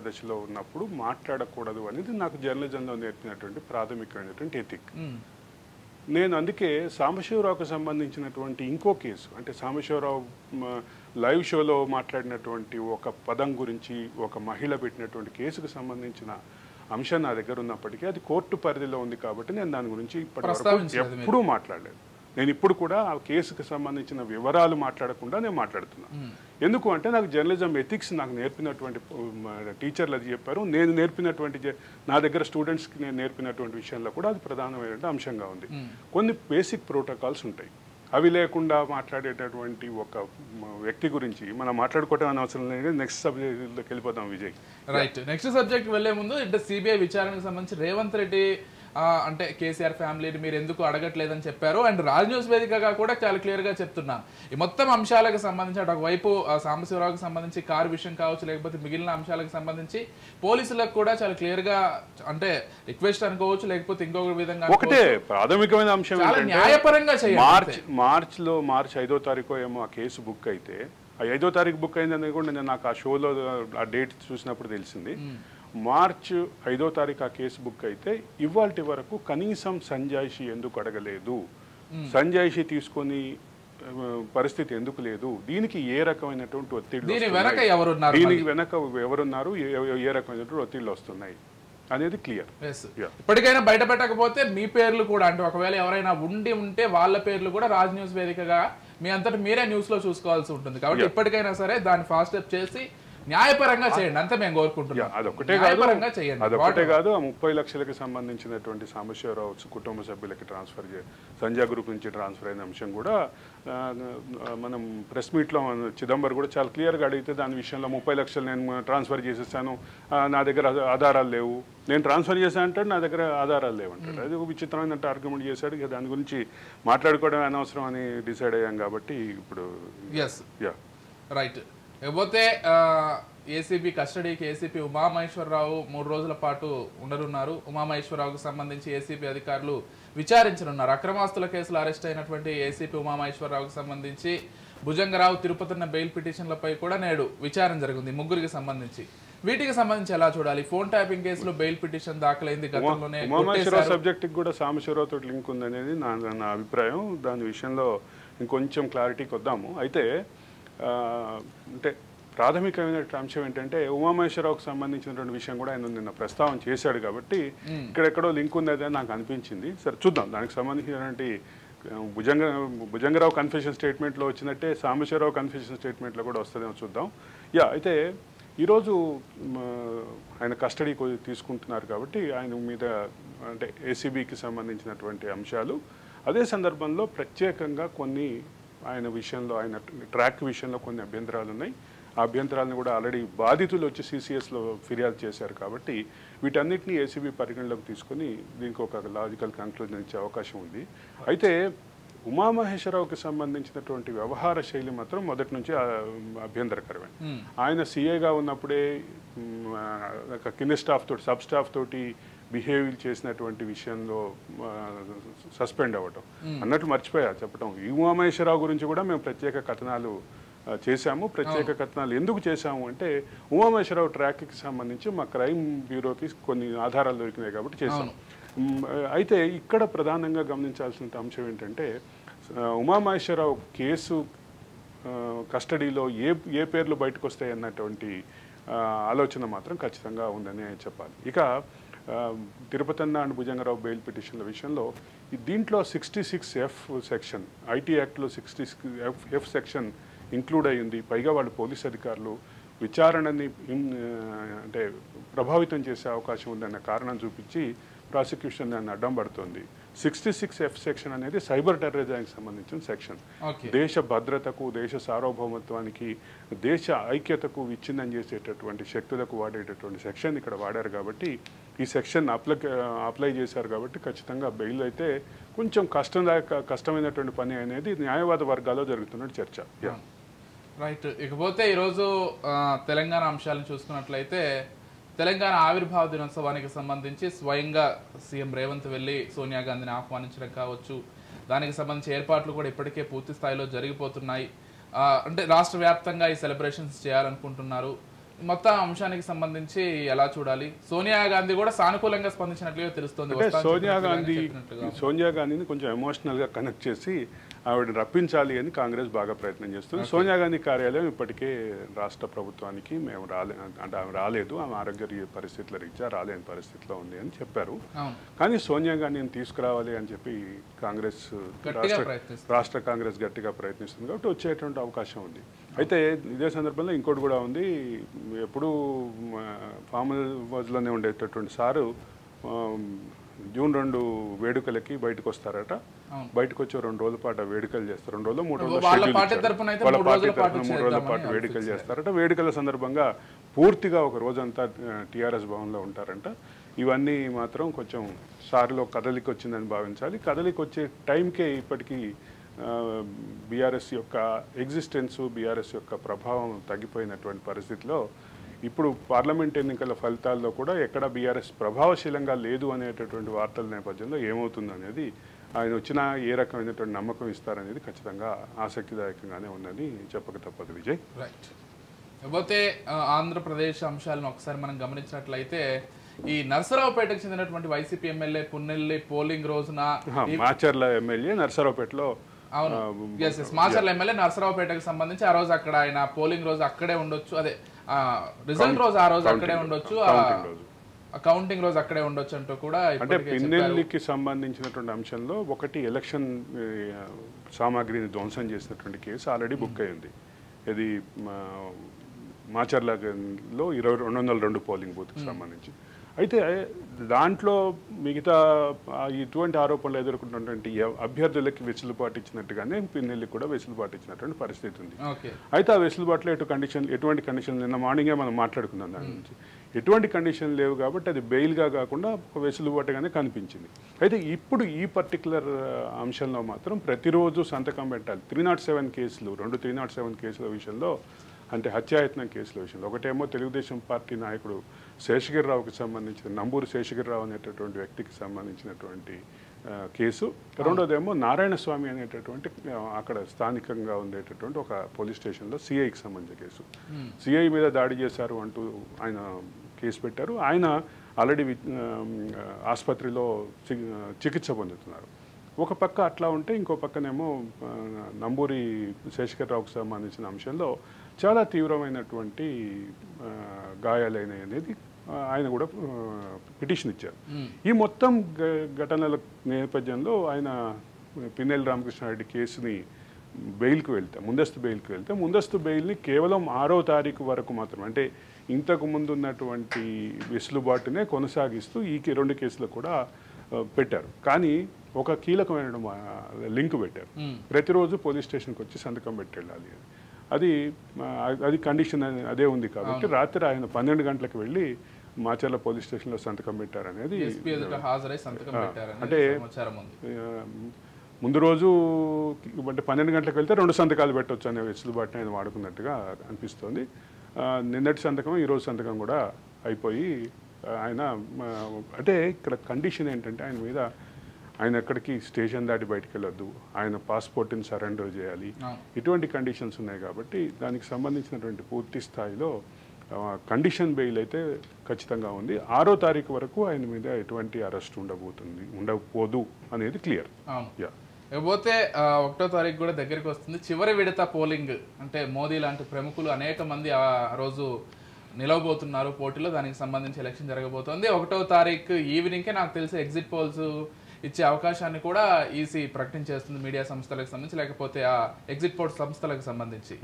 దశలో ఉన్నప్పుడు మాట్లాడకూడదు అనేది నాకు జర్నలిజంలో నేర్పినటువంటి ప్రాథమికమైనటువంటి ఎథిక్. నేను అందుకే సాంబశివరావుకు సంబంధించినటువంటి ఇంకో కేసు అంటే సాంబశివరావు లైవ్ షోలో మాట్లాడినటువంటి ఒక పదం గురించి ఒక మహిళ పెట్టినటువంటి కేసుకు సంబంధించిన అంశం నా దగ్గర ఉన్నప్పటికీ అది కోర్టు పరిధిలో ఉంది కాబట్టి నేను దాని గురించి ఇప్పటివరకు ఎప్పుడూ మాట్లాడలేదు. నేను ఇప్పుడు కూడా ఆ కేసుకు సంబంధించిన వివరాలు మాట్లాడకుండా నేను మాట్లాడుతున్నాను. ఎందుకు అంటే నాకు జర్నలిజం ఎథిక్స్ నాకు నేర్పినటువంటి టీచర్లు అది చెప్పారు. నేను నేర్పినటువంటి నా దగ్గర స్టూడెంట్స్కి నేను నేర్పినటువంటి విషయంలో కూడా అది ప్రధానమైన అంశంగా ఉంది. కొన్ని బేసిక్ ప్రోటోకాల్స్ ఉంటాయి. అవి లేకుండా మాట్లాడేటటువంటి ఒక వ్యక్తి గురించి మనం మాట్లాడుకోవటం అనవసరం లేదు. నెక్స్ట్ సబ్జెక్ట్లోకి వెళ్ళిపోతాం విజయ్. రైట్, నెక్స్ట్ సబ్జెక్ట్ వెళ్లే ముందు అంటే సిబిఐ విచారణకు సంబంధించి రేవంత్ రెడ్డి అంటే కేసీఆర్ ఫ్యామిలీని మీరు ఎందుకు అడగట్లేదని చెప్పారు. అండ్ రాజ్ న్యూస్ వేదికగా కూడా చాలా క్లియర్ గా చెప్తున్నాం. ఈ మొత్తం అంశాలకు సంబంధించి అటు ఒకవైపు సాంబశివరావుకి సంబంధించి కారు విషయం కావచ్చు, లేకపోతే మిగిలిన అంశాలకు సంబంధించి పోలీసులకు కూడా చాలా క్లియర్ గా అంటే రిక్వెస్ట్ అనుకోవచ్చు, లేకపోతే ఇంకొక విధంగా ఒకటే ప్రాథమికమైన అంశం న్యాయపరంగా చేయాలి. మార్చి 5వ తారీఖు ఏమో ఆ కేసు బుక్ అయితే ఆ 5వ తారీఖు బుక్ అయిందని కూడా నేను నాకు ఆ షోలో ఆ డేట్ చూసినప్పుడు తెలిసింది. మార్చి 5వ తారీఖు ఆ కేసు బుక్ అయితే ఇవాల్టి వరకు కనీసం సంజాయిషి ఎందుకు అడగలేదు, సంజాయిషి తీసుకొని పరిస్థితి ఎందుకు లేదు, దీనికి ఏ రకమైనటువంటి ఒత్తిడి, దీనికి వెనక ఎవరున్నారు, ఏ రకమైనటువంటి ఒత్తిళ్లు వస్తున్నాయి అనేది క్లియర్. ఇప్పటికైనా బయట పెట్టకపోతే మీ పేర్లు కూడా అంటే ఒకవేళ ఎవరైనా ఉంటే వాళ్ళ పేర్లు కూడా రాజ్ న్యూస్ వేదికగా మీ అంతటి మీరే న్యూస్ లో చూసుకోవాల్సి ఉంటుంది. కాబట్టి ఇప్పటికైనా సరే దాన్ని ఫాస్ట్ స్టెప్ చేసి న్యాయపరంగా చేయండి అంతే మేము కోరుకుంటున్నాం. అదొకటే కాదు ఆ 30 లక్షలకి సంబంధించినటువంటి సాంబశివరావు కుటుంబ సభ్యులకి ట్రాన్స్ఫర్ సంజయ్ గ్రూప్ నుంచి ట్రాన్స్ఫర్ అయిన అంశం కూడా మనం ప్రెస్ మీట్లో చిదంబరం కూడా చాలా క్లియర్గా అడిగితే దాని విషయంలో 30 లక్షలు నేను ట్రాన్స్ఫర్ చేసేసాను, నా దగ్గర ఆధారాలు లేవు, నేను ట్రాన్స్ఫర్ చేశాను అంటాడు, నా దగ్గర ఆధారాలు లేవు అంటాడు. అది ఒక విచిత్రమైన ఆర్గ్యుమెంట్ చేశాడు. ఇక దాని గురించి మాట్లాడుకోవడం అనవసరం అని డిసైడ్ అయ్యాం కాబట్టి ఇప్పుడు రైట్. ఇకపోతే ఏసీబీ కస్టడీకి ఏసీపీ ఉమామహేశ్వరరావు 3 రోజుల పాటు ఉండనున్నారు. ఉమామహేశ్వరరావుకు సంబంధించి ఏసీపీ అధికారులు విచారించనున్నారు. అక్రమాస్తుల కేసులో అరెస్ట్ అయినటువంటి ఏసీపీ ఉమామహేశ్వరరావుకు సంబంధించి భుజంగరావు, తిరుపతిన్న బెయిల్ పిటిషన్లపై కూడా నేడు విచారణ జరిగింది ముగ్గురికి సంబంధించి. వీటికి సంబంధించి ఎలా చూడాలి? ఫోన్ ట్యాపింగ్ కేసులో బెయిల్ పిటిషన్ దాఖలైంది. గతంలోనే ఉమామహేశ్వరరావు సబ్జెక్ట్ కూడా సాంబశివరావు తోటి లింక్ ఉందనేది నా అభిప్రాయం. దాని విషయంలో ఇంకొంచెం క్లారిటీకి వద్దాము. అయితే అంటే ప్రాథమికమైన అంశం ఏంటంటే ఉమామహేశ్వరరావుకు సంబంధించినటువంటి విషయం కూడా ఆయన నిన్న ప్రస్తావన చేశాడు కాబట్టి ఇక్కడెక్కడో లింక్ ఉంది అని నాకు అనిపించింది. సరే చూద్దాం. దానికి సంబంధించినటువంటి భుజంగరావు కన్ఫెషన్ స్టేట్మెంట్లో వచ్చినట్టే సాంబశివరావు కన్ఫెషన్ స్టేట్మెంట్లో కూడా వస్తుందేమో చూద్దాం. అయితే ఈరోజు ఆయన కస్టడీ తీసుకుంటున్నారు కాబట్టి ఆయన మీద అంటే ఏసీబీకి సంబంధించినటువంటి అంశాలు, అదే సందర్భంలో ప్రత్యేకంగా కొన్ని ఆయన విషయంలో ఆయన ట్రాక్ విషయంలో కొన్ని అభ్యంతరాలు ఉన్నాయి. ఆ అభ్యంతరాలను కూడా ఆల్రెడీ బాధితులు వచ్చి సిసిఎస్లో ఫిర్యాదు చేశారు కాబట్టి వీటన్నిటిని ఏసీబీ పరిగణలోకి తీసుకొని దీనికి ఒక లాజికల్ కంక్లూజన్ ఇచ్చే అవకాశం ఉంది. అయితే ఉమామహేశ్వరరావుకి సంబంధించినటువంటి వ్యవహార శైలి మాత్రం మొదటి నుంచి అభ్యంతరకరమే. ఆయన సీఏగా ఉన్నప్పుడే కింద స్టాఫ్ తోటి సబ్ స్టాఫ్ తోటి బిహేవ్ చేసినటువంటి విషయంలో సస్పెండ్ అవ్వటం అన్నట్లు మర్చిపోయా చెప్పటం. ఈ ఉమామహేశ్వరరావు గురించి కూడా మేము ప్రత్యేక కథనాలు చేశాము. ప్రత్యేక కథనాలు ఎందుకు చేశాము అంటే ఉమామహేశ్వరరావు ట్రాక్కి సంబంధించి మా క్రైమ్ బ్యూరోకి కొన్ని ఆధారాలు దొరికినాయి కాబట్టి చేశాము. అయితే ఇక్కడ ప్రధానంగా గమనించాల్సిన అంశం ఏంటంటే ఉమామహేశ్వరరావు కేసు కస్టడీలో ఏ పేర్లు బయటకు వస్తాయి అన్నటువంటి ఆలోచన మాత్రం ఖచ్చితంగా ఉందని చెప్పాలి. ఇక తిరుపతన్న అండ్ భుజంగరావు బెయిల్ పిటిషన్ల విషయంలో దీంట్లో 66F సెక్షన్, ఐటీ యాక్ట్లో 66F సెక్షన్ ఇంక్లూడ్ అయ్యింది. పైగా వాళ్ళు పోలీస్ అధికారులు విచారణని అంటే ప్రభావితం చేసే అవకాశం ఉందన్న కారణం చూపించి ప్రాసిక్యూషన్ దాన్ని అడ్డం పడుతుంది. 66F సెక్షన్ అనేది సైబర్ టెర్రరిజానికి సంబంధించిన సెక్షన్. దేశ భద్రతకు, దేశ సార్వభౌమత్వానికి, దేశ ఐక్యతకు విచ్ఛిన్నం చేసేటటువంటి శక్తులకు వాడేటటువంటి సెక్షన్ ఇక్కడ వాడారు కాబట్టి ఈ సెక్షన్ అప్లై చేశారు కాబట్టి ఖచ్చితంగా బెయిల్ అయితే కొంచెం కష్టమైనటువంటి పని అనేది న్యాయవాద వర్గాల్లో జరుగుతున్న చర్చ. రైట్. ఇకపోతే ఈరోజు తెలంగాణ అంశాలను చూసుకున్నట్లయితే తెలంగాణ ఆవిర్భావ దినోత్సవానికి సంబంధించి స్వయంగా సీఎం రేవంత్ వెళ్ళి సోనియా గాంధీని ఆహ్వానించడం కావచ్చు, దానికి సంబంధించి ఏర్పాట్లు కూడా ఇప్పటికే పూర్తి స్థాయిలో జరిగిపోతున్నాయి. అంటే రాష్ట్ర వ్యాప్తంగా ఈ సెలబ్రేషన్స్ చేయాలనుకుంటున్నారు. మొత్తం అంశానికి సంబంధించి ఎలా చూడాలి? సోనియా గాంధీ కూడా సానుకూలంగా స్పందించినట్లుగా తెలుస్తుంది. సోనియా గాంధీని కొంచెం ఎమోషనల్ గా కనెక్ట్ చేసి ఆవిడ రప్పించాలి అని కాంగ్రెస్ బాగా ప్రయత్నం చేస్తుంది. సోనియా గాంధీ కార్యాలయం ఇప్పటికే రాష్ట్ర ప్రభుత్వానికి మేము అంటే ఆమె రాలేదు, ఆమె ఆరోగ్య పరిస్థితుల రీత్యా రాలేని పరిస్థితిలో ఉంది అని చెప్పారు. కానీ సోనియా గాంధీని తీసుకురావాలి అని చెప్పి కాంగ్రెస్ రాష్ట్ర కాంగ్రెస్ గట్టిగా ప్రయత్నిస్తుంది కాబట్టి వచ్చేటువంటి అవకాశం ఉంది. అయితే ఇదే సందర్భంలో ఇంకోటి కూడా ఉంది. ఎప్పుడు ఫామ్ హౌస్లోనే ఉండేటటువంటి సారు జూన్ 2 వేడుకలకి బయటకు వస్తారట. బయటకు వచ్చి 2 రోజుల పాటు వేడుకలు చేస్తారు. 2 రోజులు 3 రోజులు వాళ్ళ పార్టీ తరఫున 3 రోజుల పాటు వేడుకలు చేస్తారట. వేడుకల సందర్భంగా పూర్తిగా ఒక రోజంతా టీఆర్ఎస్ భవన్లో ఉంటారంట. ఇవన్నీ మాత్రం కొంచెం సారిలో కదలికి వచ్చిందని భావించాలి. కదలికి వచ్చే టైంకే ఇప్పటికీ బీఆర్ఎస్ యొక్క ఎగ్జిస్టెన్సు, బీఆర్ఎస్ యొక్క ప్రభావం తగ్గిపోయినటువంటి పరిస్థితిలో ఇప్పుడు పార్లమెంట్ ఎన్నికల ఫలితాల్లో కూడా ఎక్కడ బీఆర్ఎస్ ప్రభావశీలంగా లేదు అనేటటువంటి వార్తల నేపథ్యంలో ఏమవుతుంది అనేది ఆయన వచ్చినా ఏ రకమైనటువంటి నమ్మకం ఇస్తారనేది ఖచ్చితంగా ఆసక్తిదాయకంగానే ఉందని చెప్పక తప్పదు. విజయ్. రైట్. లేకపోతే ఆంధ్రప్రదేశ్ అంశాలను ఒకసారి మనం గమనించినట్లయితే ఈ నర్సరావుపేటకు చెందినటువంటి వైసీపీ ఎమ్మెల్యే పున్నెల్లి పోలింగ్ రోజున మాచర్ల ఎమ్మెల్యే నర్సరావుపేటలో మాచర్ల ఎమ్మెల్యే నర్సరావుపేటకు సంబంధించి ఆ రోజు అక్కడ ఆయన పోలింగ్ రోజు అక్కడే ఉండొచ్చు, అదే రిజల్ట్ రోజు ఆ రోజు అక్కడే ఉండొచ్చు, కౌంటింగ్ రోజు అక్కడే ఉండొచ్చు అంటూ కూడా. అంటే పిన్నెల్లికి సంబంధించినటువంటి అంశంలో ఒకటి ఎలక్షన్ సామాగ్రిని ధ్వంసం చేసినటువంటి కేసు ఆల్రెడీ బుక్ అయింది. ఇది మాచర్లలో 202 పోలింగ్ బూత్కి సంబంధించి. అయితే దాంట్లో మిగతా ఇటువంటి ఆరోపణలు ఎదుర్కొన్నటువంటి అభ్యర్థులకి వెసులుబాటు ఇచ్చినట్టుగానే పిన్నెల్లి కూడా వెసులుబాటు ఇచ్చినటువంటి పరిస్థితి ఉంది. అయితే ఆ వెసులుబాటులో ఎటువంటి కండిషన్ నిన్న మార్నింగే మనం మాట్లాడుకున్నాం దాని నుంచి. ఎటువంటి కండిషన్ లేవు కాబట్టి అది బెయిల్గా కాకుండా ఒక వెసులుబాటుగానే కనిపించింది. అయితే ఇప్పుడు ఈ పర్టికులర్ అంశంలో మాత్రం ప్రతిరోజు సంతకం పెట్టాలి. 307 కేసులు, 2 307 కేసుల విషయంలో, అంటే హత్యాయత్నం కేసుల విషయంలో ఒకటేమో తెలుగుదేశం పార్టీ నాయకుడు శేషగిరిరావుకి సంబంధించిన నంబూరు శేషగిరిరావు అనేటటువంటి వ్యక్తికి సంబంధించినటువంటి కేసు, రెండోదేమో నారాయణస్వామి అనేటటువంటి అక్కడ స్థానికంగా ఉండేటటువంటి ఒక పోలీస్ స్టేషన్లో సిఐకి సంబంధించిన కేసు. సిఐ మీద దాడి చేశారు అంటూ ఆయన కేసు పెట్టారు. ఆయన ఆల్రెడీ ఆసుపత్రిలో చికిత్స పొందుతున్నారు. ఒక పక్క అట్లా ఉంటే ఇంకో పక్కనేమో నంబూరి శేషకర్రావుకు సంబంధించిన అంశంలో చాలా తీవ్రమైనటువంటి గాయాలైనవి అనేది ఆయన కూడా పిటిషన్ ఇచ్చారు. ఈ మొత్తం ఘటనల నేపథ్యంలో ఆయన పిన్నెల్లి రామకృష్ణారెడ్డి కేసుని ముందస్తు బెయిల్కి వెళ్తే ముందస్తు బెయిల్ని కేవలం 6వ తారీఖు వరకు మాత్రం, అంటే ఇంతకు ముందు ఉన్నటువంటి వెసులుబాటునే కొనసాగిస్తూ ఈ 2 కేసులు కూడా పెట్టారు. కానీ ఒక కీలకమైన లింక్ పెట్టారు, ప్రతిరోజు పోలీస్ స్టేషన్కి వచ్చి సంతకం పెట్టి వెళ్ళాలి. అది కండిషన్ అదే ఉంది కాబట్టి రాత్రి ఆయన 12 గంటలకు వెళ్ళి మాచర్ల పోలీస్ స్టేషన్లో సంతకం పెట్టారనేది. అంటే ముందు రోజు అంటే 12 గంటలకు వెళ్తే 2 సంతకాలు పెట్టవచ్చు అనే వెసులుబాటుని ఆయన వాడుకున్నట్టుగా అనిపిస్తోంది. నిన్నటి సంతకం ఈరోజు సంతకం కూడా అయిపోయి ఆయన అంటే ఇక్కడ కండిషన్ ఏంటంటే ఆయన మీద ఆయన ఎక్కడికి స్టేషన్ దాటి బయటకు వెళ్ళొద్దు, ఆయన పాస్పోర్ట్ని సరెండర్ చేయాలి, ఇటువంటి కండిషన్స్ ఉన్నాయి. కాబట్టి దానికి సంబంధించినటువంటి పూర్తి స్థాయిలో కండిషన్ బెయిల్ అయితే ఖచ్చితంగా ఉంది. 6వ తారీఖు వరకు ఆయన మీద ఎటువంటి అరెస్ట్ ఉండకపోదు అనేది క్లియర్. ఇకపోతే 1వ తారీఖు కూడా దగ్గరికి వస్తుంది, చివరి విడత పోలింగ్. అంటే మోదీ లాంటి ప్రముఖులు అనేక మంది ఆ రోజు నిలవబోతున్నారు పోటీలో, దానికి సంబంధించి ఎలక్షన్ జరగబోతోంది. 1వ తారీఖు ఈవినింగ్కే నాకు తెలిసి ఎగ్జిట్ పోల్స్ ఇచ్చే అవకాశాన్ని కూడా ఈసీ ప్రకటించేస్తుంది మీడియా సంస్థలకు సంబంధించి, లేకపోతే ఆ ఎగ్జిట్ పోల్ సంస్థలకు సంబంధించి.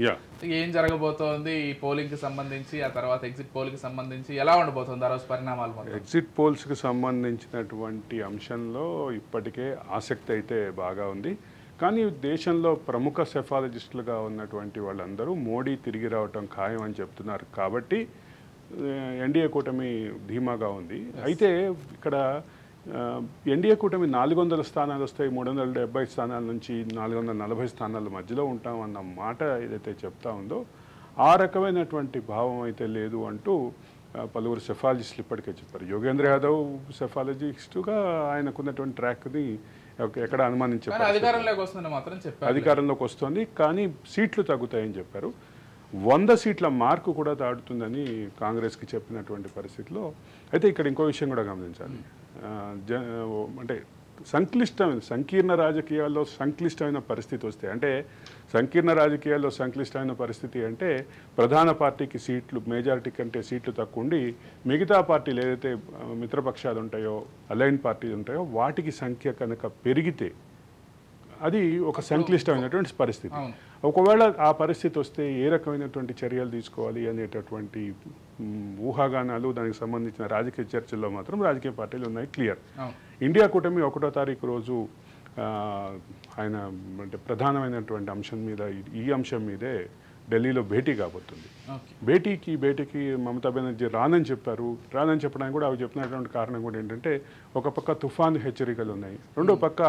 ఏం జరగబోతోంది ఈ పోలింగ్ కి సంబంధించి, ఆ తర్వాత ఎగ్జిట్ పోల్ కి సంబంధించి ఎలా ఉండబోతోంది ఆ రోజు పరిణామాలు? ఎగ్జిట్ పోల్స్ కి సంబంధించినటువంటి అంశంలో ఇప్పటికే ఆసక్తి అయితే బాగా ఉంది. కానీ దేశంలో ప్రముఖ సెఫాలజిస్టులుగా ఉన్నటువంటి వాళ్ళందరూ మోడీ తిరిగి రావటం ఖాయం అని చెప్తున్నారు. కాబట్టి ఎన్డీఏ కూటమి ధీమాగా ఉంది. అయితే ఇక్కడ ఎన్డీఏ కూటమి 400 స్థానాలు వస్తాయి, 370 స్థానాల నుంచి 440 స్థానాల మధ్యలో ఉంటామన్న మాట ఏదైతే చెప్తా ఉందో ఆ రకమైనటువంటి భావం అయితే లేదు అంటూ పలువురు సెఫాలజిస్టులు ఇప్పటికే చెప్పారు. యోగేంద్ర యాదవ్ సెఫాలజిస్టుగా ఆయనకున్నటువంటి ట్రాక్ని ఎక్కడ అనుమానించారు. అధికారంలోకి వస్తుంది కానీ సీట్లు తగ్గుతాయని చెప్పారు. 100 సీట్ల మార్కు కూడా దాటుతుందని కాంగ్రెస్కి చెప్పినటువంటి పరిస్థితిలో. అయితే ఇక్కడ ఇంకో విషయం కూడా గమనించాలి. అంటే సంకీర్ణ రాజకీయాల్లో సంక్లిష్టమైన పరిస్థితి వస్తే, అంటే సంకీర్ణ రాజకీయాల్లో సంక్లిష్టమైన పరిస్థితి అంటే ప్రధాన పార్టీకి సీట్లు మెజారిటీ కంటే సీట్లు తక్కువ ఉండి మిగతా పార్టీలు ఏదైతే మిత్రపక్షాలు ఉంటాయో అలైన్ పార్టీలు ఉంటాయో వాటికి సంఖ్య కనుక పెరిగితే అది ఒక సంక్లిష్టమైనటువంటి పరిస్థితి. ఒకవేళ ఆ పరిస్థితి వస్తే ఏ రకమైనటువంటి చర్యలు తీసుకోవాలి అనేటటువంటి ఊహాగానాలు, దానికి సంబంధించిన రాజకీయ చర్చల్లో మాత్రం రాజకీయ పార్టీలు ఉన్నాయి క్లియర్. ఇండియా కూటమి 1వ తారీఖు రోజు ఆయన అంటే ప్రధానమైనటువంటి అంశం మీద, ఈ అంశం మీదే ఢిల్లీలో భేటీ కాబోతుంది. భేటీకి మమతా బెనర్జీ రానని చెప్పారు. రానని చెప్పడానికి కూడా అవి చెప్పినటువంటి కారణం కూడా ఏంటంటే ఒక పక్క తుఫాను హెచ్చరికలు ఉన్నాయి, రెండో పక్క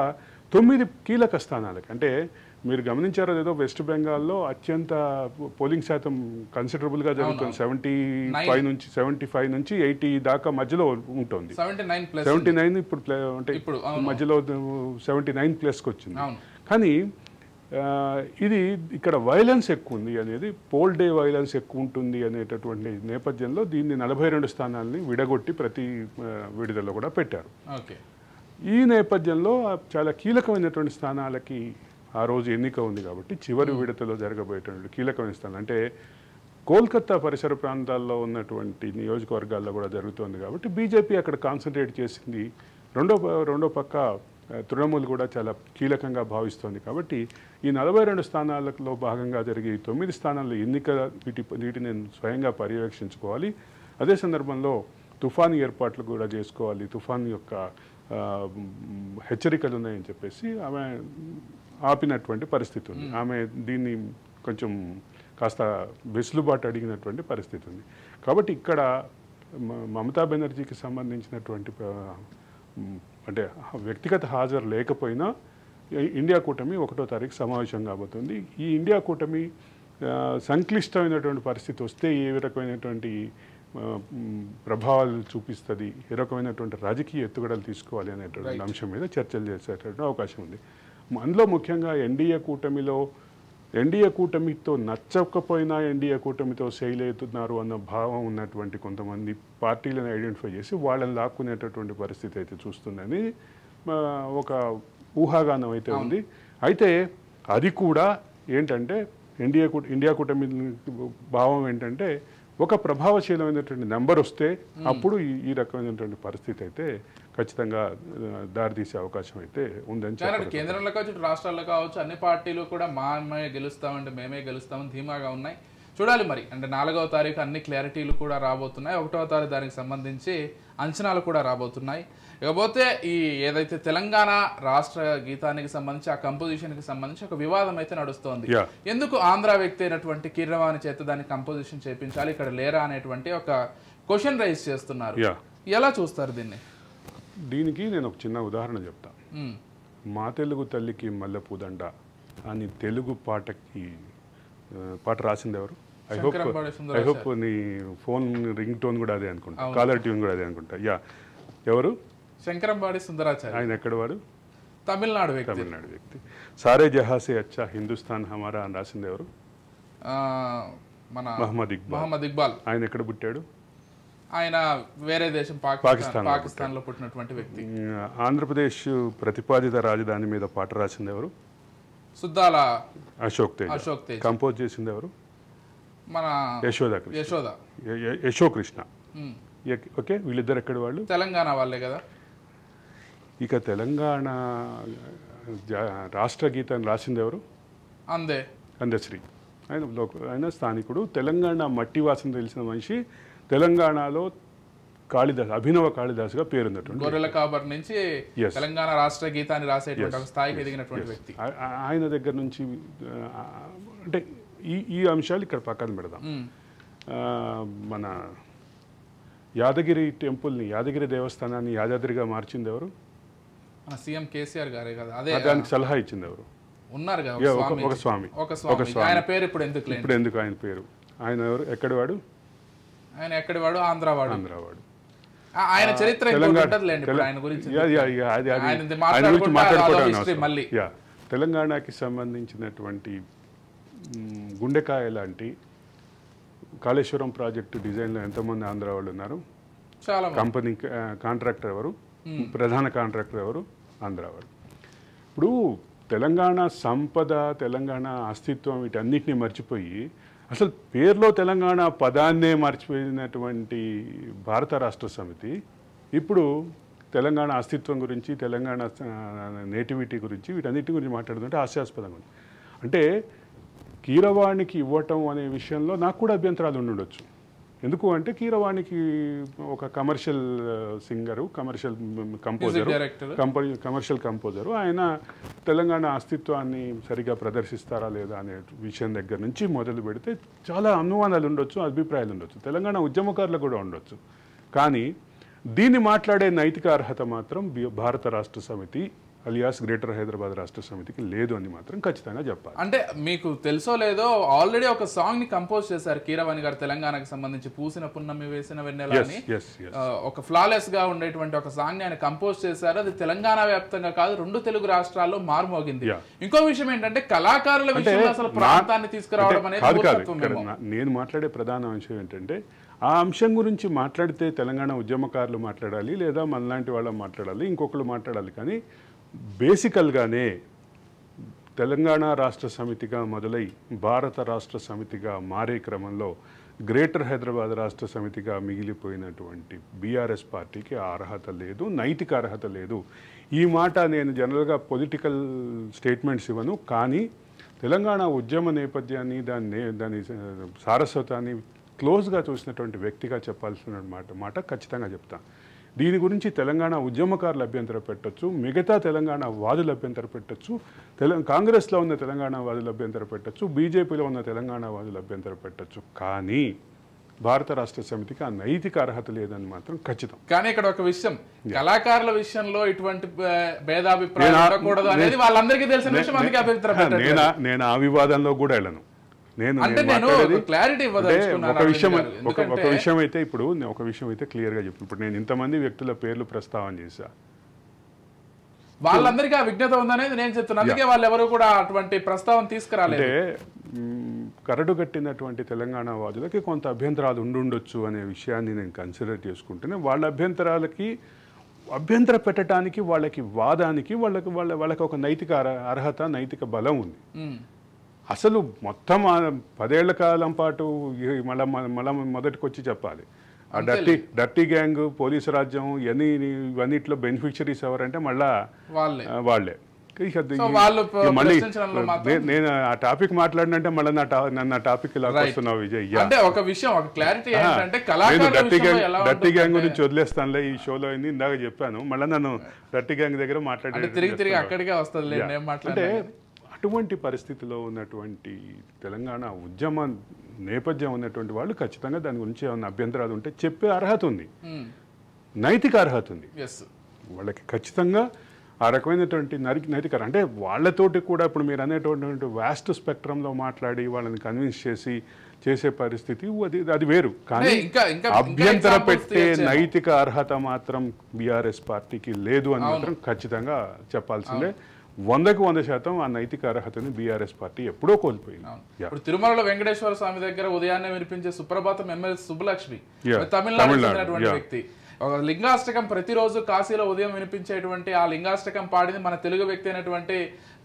9 కీలక స్థానాలకి. అంటే మీరు గమనించారో లేదో వెస్ట్ బెంగాల్లో అత్యంత పోలింగ్ శాతం కన్సిడరబుల్గా జరుగుతుంది. 75 నుంచి 80 దాకా మధ్యలో ఉంటుంది. 79 ఇప్పుడు అంటే మధ్యలో 79 ప్లస్కి వచ్చింది. కానీ ఇది ఇక్కడ వైలెన్స్ ఎక్కువ ఉంది అనేది, పోల్ డే వైలెన్స్ ఎక్కువ ఉంటుంది అనేటటువంటి నేపథ్యంలో దీన్ని 42 స్థానాలని విడగొట్టి ప్రతి విడుదలలో కూడా పెట్టారు. ఈ నేపథ్యంలో చాలా కీలకమైనటువంటి స్థానాలకి ఆ రోజు ఎన్నిక ఉంది కాబట్టి చివరి విడతలో జరగబోయేటువంటి కీలకమైన స్థానం అంటే కోల్కతా పరిసర ప్రాంతాల్లో ఉన్నటువంటి నియోజకవర్గాల్లో కూడా జరుగుతుంది. కాబట్టి బీజేపీ అక్కడ కాన్సన్ట్రేట్ చేసింది. రెండో పక్క తృణమూల్ కూడా చాలా కీలకంగా భావిస్తోంది. కాబట్టి ఈ 42 స్థానాలలో భాగంగా జరిగే 9 స్థానాల్లో ఎన్నిక వీటిని స్వయంగా పర్యవేక్షించుకోవాలి. అదే సందర్భంలో తుఫాను ఏర్పాట్లు కూడా చేసుకోవాలి. తుఫాను యొక్క హెచ్చరికలు ఉన్నాయని చెప్పేసి ఆమె ఆపినటువంటి పరిస్థితి ఉంది. ఆమె దీన్ని కొంచెం కాస్త వెసులుబాటు అడిగినటువంటి పరిస్థితి ఉంది. కాబట్టి ఇక్కడ మమతా బెనర్జీకి సంబంధించినటువంటి అంటే వ్యక్తిగత హాజరు లేకపోయినా ఇండియా కూటమి 1వ తారీఖు సమావేశం కాబోతుంది. ఈ ఇండియా కూటమి సంక్లిష్టమైనటువంటి పరిస్థితి వస్తే ఏ రకమైనటువంటి ప్రభావాలు చూపిస్తుంది, ఏ రకమైనటువంటి రాజకీయ ఎత్తుగడలు తీసుకోవాలి అనేటువంటి అంశం మీద చర్చలు చేసేటువంటి అవకాశం ఉంది. అందులో ముఖ్యంగా ఎన్డీఏ కూటమితో నచ్చకపోయినా ఎన్డీఏ కూటమితో సెయిల్ అవుతున్నారు అన్న భావం ఉన్నటువంటి కొంతమంది పార్టీలను ఐడెంటిఫై చేసి వాళ్ళని లాక్కునేటటువంటి పరిస్థితి అయితే చూస్తుందని ఒక ఊహాగానం అయితే ఉంది. అయితే అది కూడా ఏంటంటే ఇండియా కూటమి భావం ఏంటంటే ఒక ప్రభావశీలమైనటువంటి నెంబర్ వస్తే అప్పుడు ఈ రకమైనటువంటి పరిస్థితి అయితే ఖచ్చితంగా దారితీసే అవకాశం అయితే ఉందని చెప్పారు. కేంద్రంలో కావచ్చు, రాష్ట్రాల్లో కావచ్చు, అన్ని పార్టీలు కూడా మేమే గెలుస్తామంటే మేమే గెలుస్తామని ధీమాగా ఉన్నాయి. చూడాలి మరి. అంటే 4వ తారీఖు అన్ని క్లారిటీలు కూడా రాబోతున్నాయి. 1వ తారీఖు దానికి సంబంధించి అంచనాలు కూడా రాబోతున్నాయి. ఇకపోతే ఈ ఏదైతే తెలంగాణ రాష్ట్ర గీతానికి సంబంధించి ఆ కంపోజిషన్కి సంబంధించి ఒక వివాదం అయితే నడుస్తోంది. ఎందుకు ఆంధ్ర వ్యక్తి అయినటువంటి కీరవాణి చేత దాన్ని కంపోజిషన్ చేయించాలి, ఇక్కడ లేరా అనేటువంటి ఒక క్వశ్చన్ రైజ్ చేస్తున్నారు. ఎలా చూస్తారు దీన్ని? దీనికి నేను ఒక చిన్న ఉదాహరణ చెప్తా. మా తెలుగు తల్లికి మల్లెపూదండ అని తెలుగు పాట రాసింది ఎవరు? ఐ హోప్ నీ ఫోన్ రింగ్ టోన్ కూడా అదే అనుకుంటా, కాలర్ ట్యూన్ కూడా అదే అనుకుంటా. ఎవరు? శంకరంబాడి సుందరాచార్య. ఆయన ఎక్కడ వాడు? తమిళనాడు వ్యక్తి. సారే జహాసే అచ్చా హిందుస్థాన్ హమారా అని రాసింది ఎవరు? మన మహమ్మద్ ఇక్బాల్. ఆయన ఎక్కడ పుట్టాడు? ఆయన వేరే దేశం పాకిస్తాన్ లో పుట్టినటువంటి వ్యక్తి. ఆంధ్రప్రదేశ్ ప్రతిపాదిత రాజధాని మీద పాట రాసింది ఎవరు? సుద్దాల అశోక్ తేజ్. కంపోజ్ చేసింది ఎవరు? మన యశోకృష్ణ. ఓకే, వీళ్ళిద్దరు ఎక్కడ వాళ్ళు? తెలంగాణ వాళ్ళే కదా. ఇక తెలంగాణ రాష్ట్ర గీతాన్ని రాసింది ఎవరు? అందశ్రీ. ఆయన స్థానికుడు. తెలంగాణ మట్టి వాసన తెలిసిన మనిషి. తెలంగాణలో కాళిదాస్, అభినవ కాళిదాస్గా పేరున్నటువంటి గొర్రెల కాబర్ నుంచి తెలంగాణ రాష్ట్ర గీతాన్ని రాసేటువంటి స్థాయికి ఎదిగినటువంటి వ్యక్తి. ఆయన దగ్గర నుంచి అంటే ఈ అంశాలు ఇక్కడ పక్కన పెడదాం. మన యాదగిరి టెంపుల్ని, యాదగిరి దేవస్థానాన్ని యాదాద్రిగా మార్చింది ఎవరు? సీఎం కేసీఆర్ గారే కదా. అదే దానికి సలహా ఇచ్చింది ఎవరు? ఉన్నారు కదా ఒక స్వామి. ఆయన పేరు ఇప్పుడు ఎందుకు ఆయన పేరు? ఆయన ఎవరు? ఎక్కడి వాడు? ఆయన ఎక్కడి వాడు? ఆంధ్రవాడు. ఆయన చరిత్ర తెలంగాణకి సంబంధించినటువంటి గుండెకాయ లాంటి కాళేశ్వరం ప్రాజెక్టు డిజైన్లో ఎంతమంది ఆంధ్ర వాళ్ళు ఉన్నారు? కంపెనీ కాంట్రాక్టర్ ఎవరు? ప్రధాన కాంట్రాక్టర్ ఎవరు? ఆంధ్ర వాళ్ళు. ఇప్పుడు తెలంగాణ సంపద, తెలంగాణ అస్తిత్వం వీటన్నిటిని మర్చిపోయి అసలు పేరులో తెలంగాణ పదాన్నే మర్చిపోయినటువంటి భారత రాష్ట్ర సమితి ఇప్పుడు తెలంగాణ అస్తిత్వం గురించి, తెలంగాణ నేటివిటీ గురించి, వీటన్నిటి గురించి మాట్లాడుతుంటే హాస్యాస్పదంగా ఉంది. అంటే కీరవాణికి ఇవ్వటం అనే విషయంలో నాకు కూడా అభ్యంతరాలు ఉండొచ్చు. ఎందుకు అంటే కీరవాణికి ఒక కమర్షియల్ సింగరు, కమర్షియల్ కంపోజరు, ఆయన తెలంగాణ అస్తిత్వాన్ని సరిగా ప్రదర్శిస్తారా లేదా అనే విషయం దగ్గర నుంచి మొదలు పెడితే చాలా అనుమానాలు ఉండొచ్చు, అభిప్రాయాలు ఉండొచ్చు, తెలంగాణ ఉద్యమకారులు కూడా ఉండొచ్చు. కానీ దీన్ని మాట్లాడే నైతిక అర్హత మాత్రం భారత రాష్ట్ర సమితి అలియాస్ గ్రేటర్ హైదరాబాద్ రాష్ట్ర సమితికి లేదు అని మాత్రం ఖచ్చితంగా చెప్పాలి. అంటే మీకు తెలుసో లేదో ఆల్రెడీ ఒక సాంగ్ ని కంపోజ్ చేశారు కీరవాణి గారు తెలంగాణకు సంబంధించి. పూసిన పున్నమి వేసిన వెన్నెల అని ఒక ఫ్లాలెస్ గా ఉండేటువంటి ఒక సాంగ్ ని ఆయన కంపోజ్ చేశారు. అది తెలంగాణ వ్యాప్తంగా కాదు, 2 తెలుగు రాష్ట్రాల్లో మారుమోగింది. ఇంకో విషయం ఏంటంటే కళాకారుల విషయంలో అసలు ప్రాంతాన్ని తీసుకురావడం అనేది నేను మాట్లాడే ప్రధాన అంశం ఏంటంటే ఆ అంశం గురించి మాట్లాడితే తెలంగాణ ఉద్యమకారులు మాట్లాడాలి, లేదా మనలాంటి వాళ్ళు మాట్లాడాలి, ఇంకొకరు మాట్లాడాలి. కానీ బేసికల్గానే తెలంగాణ రాష్ట్ర సమితిగా మొదలై భారత రాష్ట్ర సమితిగా మారే క్రమంలో గ్రేటర్ హైదరాబాద్ రాష్ట్ర సమితిగా మిగిలిపోయినటువంటి బీఆర్ఎస్ పార్టీకి అర్హత లేదు, నైతిక అర్హత లేదు. ఈ మాట నేను జనరల్గా పొలిటికల్ స్టేట్మెంట్స్ ఇవ్వను, కానీ తెలంగాణ ఉద్యమ నేపథ్యాన్ని, దాని సారస్వతాన్ని క్లోజ్గా చూసినటువంటి వ్యక్తిగా చెప్పాల్సిన మాట ఖచ్చితంగా చెప్తాను. దీని గురించి తెలంగాణ ఉద్యమకారులు అభ్యంతర పెట్టచ్చు, మిగతా తెలంగాణ వాదులు అభ్యంతర పెట్టచ్చు, కాంగ్రెస్లో ఉన్న తెలంగాణ వాదులు అభ్యంతర పెట్టచ్చు, బీజేపీలో ఉన్న తెలంగాణ వాదులు అభ్యంతర పెట్టచ్చు. కానీ భారత రాష్ట్ర సమితికి ఆ నైతిక అర్హత లేదని మాత్రం ఖచ్చితం. కానీ ఇక్కడ ఒక విషయం, కళాకారుల విషయంలో ఇటువంటి భేదాభిప్రాయం ఉండకూడదు అనేది వాళ్ళందరికీ తెలిసిన విషయం. అందుకే అభ్యంతరం నేను ఆ వివాదంలో కూడా వెళ్ళను. ఒక విషయం అయితే క్లియర్ గా చెప్పు. ఇప్పుడు నేను ఇంతమంది వ్యక్తుల పేర్లు ప్రస్తావన చేశా, వాళ్ళందరికీ ఆ విజ్ఞత ఉందనేది నేను చెప్తున్నాను. అందుకే వాళ్ళు ఎవరు కూడా అటువంటి ప్రస్తావన తీసుకురాలేదు. అంటే కరడు కట్టినటువంటి తెలంగాణ వాదులకి కొంత అభ్యంతరాలు ఉండుండొచ్చు అనే విషయాన్ని నేను కన్సిడర్ చేసుకుంటేనే వాళ్ళ అభ్యంతరాలకి అభ్యంతర పెట్టడానికి వాళ్ళకి వాదానికి వాళ్ళకి ఒక నైతిక అర్హత నైతిక బలం ఉంది. అసలు మొత్తం 10 ఏళ్ల కాలం పాటు మళ్ళా మొదటికి వచ్చి చెప్పాలి. ఆ డర్టీ గ్యాంగ్, పోలీసు రాజ్యం ఇవన్నిట్లో బెనిఫిషరీస్ ఎవరంటే మళ్ళా వాళ్ళే. మళ్ళీ నేను ఆ టాపిక్ మాట్లాడినంటే మళ్ళీ నన్ను ఆ టాపిక్ ఇలా వస్తున్నావు విజయ్. అంటే ఒక విషయం, ఒక క్లారిటీ ఏంటంటే డర్టీ గ్యాంగ్ గురించి వదిలేస్తానులే ఈ షోలో అయింది, ఇందాక చెప్పాను. మళ్ళీ నన్ను డర్టీ గ్యాంగ్ దగ్గర తిరిగి అక్కడికే వస్తుంది. అంటే అటువంటి పరిస్థితిలో ఉన్నటువంటి తెలంగాణ ఉద్యమ నేపథ్యం ఉన్నటువంటి వాళ్ళు ఖచ్చితంగా దాని గురించి ఏమైనా అభ్యంతరాలు ఉంటే చెప్పే అర్హత ఉంది, నైతిక అర్హత ఉంది వాళ్ళకి. ఖచ్చితంగా ఆ రకమైనటువంటి నైతిక అంటే వాళ్ళతోటి కూడా ఇప్పుడు మీరు అనేటువంటి వాస్ట్ స్పెక్ట్రంలో మాట్లాడి వాళ్ళని కన్విన్స్ చేసే పరిస్థితి అది వేరు. కానీ అభ్యంతర పెట్టే నైతిక అర్హత మాత్రం బీఆర్ఎస్ పార్టీకి లేదు అని మాత్రం ఖచ్చితంగా చెప్పాల్సిందే. 100% ఆ నైతిక అర్హతని బీఆర్ఎస్ పార్టీ ఎప్పుడో కోల్పోయింది. ఇప్పుడు తిరుమలలో వెంకటేశ్వర స్వామి దగ్గర ఉదయాన్నే వినిపించే సుప్రభాతం ఎమ్మెల్యే సుబ్బలక్ష్మి, తమిళనాడు వ్యక్తి. ఒక లింగాష్టకం ప్రతిరోజు కాశీలో ఉదయం వినిపించేటువంటి ఆ లింగాష్టకం పాడింది మన తెలుగు వ్యక్తి అయినటువంటి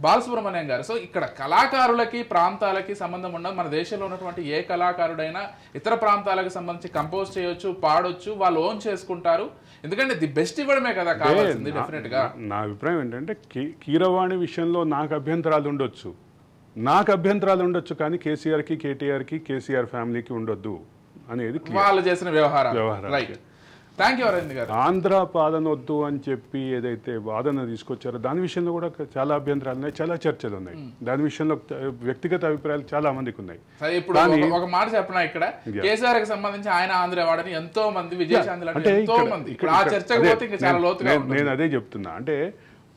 బాలసుబ్రహ్మణ్యం గారు. సో ఇక్కడ కళాకారులకి ప్రాంతాలకి సంబంధం ఉండదు. మన దేశంలో ఉన్నటువంటి ఏ కళాకారుడైనా ఇతర ప్రాంతాలకు సంబంధించి కంపోజ్ చేయొచ్చు, పాడొచ్చు, వాళ్ళు ఓన్ చేసుకుంటారు. ఎందుకంటే ది బెస్ట్ ఇవ్వడమే కదా కావాల్సింది. డెఫినెట్ గా నా అభిప్రాయం ఏంటంటే కీరవాణి విషయంలో నాకు అభ్యంతరాలు ఉండొచ్చు కానీ కేసీఆర్కి, కేటీఆర్కి, కేసీఆర్ ఫ్యామిలీకి ఉండొద్దు అనేది వాళ్ళు చేసిన వ్యవహారం. రైట్. థ్యాంక్ యూ అరవింద్ గారు. ఆంధ్ర పాలన వద్దు అని చెప్పి ఏదైతే వాదన తీసుకొచ్చారో దాని విషయంలో కూడా చాలా అభ్యంతరాలు ఉన్నాయి, చాలా చర్చలు ఉన్నాయి. దాని విషయంలో వ్యక్తిగత అభిప్రాయాలు చాలా మందికి ఉన్నాయి. ఇప్పుడు ఒక మాట చెప్పిన, ఇక్కడ కేసీఆర్ కి సంబంధించి ఆయన ఆంధ్ర వాడని ఎంతో మంది నేను అదే చెప్తున్నా. అంటే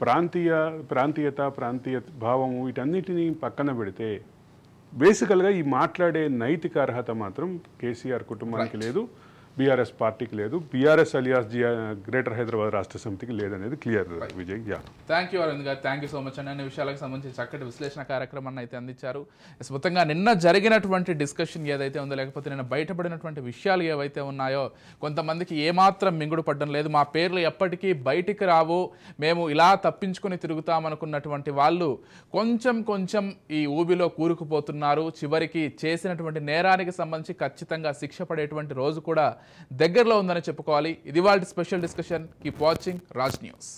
ప్రాంతీయత, ప్రాంతీయ భావము వీటన్నిటిని పక్కన పెడితే బేసికల్గా ఈ మాట్లాడే నైతిక అర్హత మాత్రం కేసీఆర్ కుటుంబానికి లేదు, బీఆర్ఎస్ పార్టీకి లేదు, బీఆర్ఎస్ అలియాస్ గ్రేటర్ హైదరాబాద్ రాష్ట్ర సమితికి లేదనేది clear. Vijay. Thank you Aravind garu, thank you so much అండి. అన్ని విషయాలకు సంబంధించి చక్కటి విశ్లేషణ కార్యక్రమాన్ని అయితే అందించారు. మొత్తంగా నిన్న జరిగినటువంటి డిస్కషన్ ఏదైతే ఉందో, లేకపోతే నిన్న బయటపడినటువంటి విషయాలు ఏవైతే ఉన్నాయో కొంతమందికి ఏమాత్రం మింగుడు పడడం లేదు. మా పేర్లు ఎప్పటికీ బయటికి రావు, మేము ఇలా తప్పించుకొని తిరుగుతామనుకున్నటువంటి వాళ్ళు కొంచెం ఈ ఊబిలో కూరుకుపోతున్నారు. చివరికి చేసినటువంటి నేరానికి సంబంధించి ఖచ్చితంగా శిక్ష పడేటువంటి రోజు కూడా దగ్గరలో ఉందని చెప్పుకోవాలి. ఇది వాళ్ళ special discussion. Keep watching Raj news.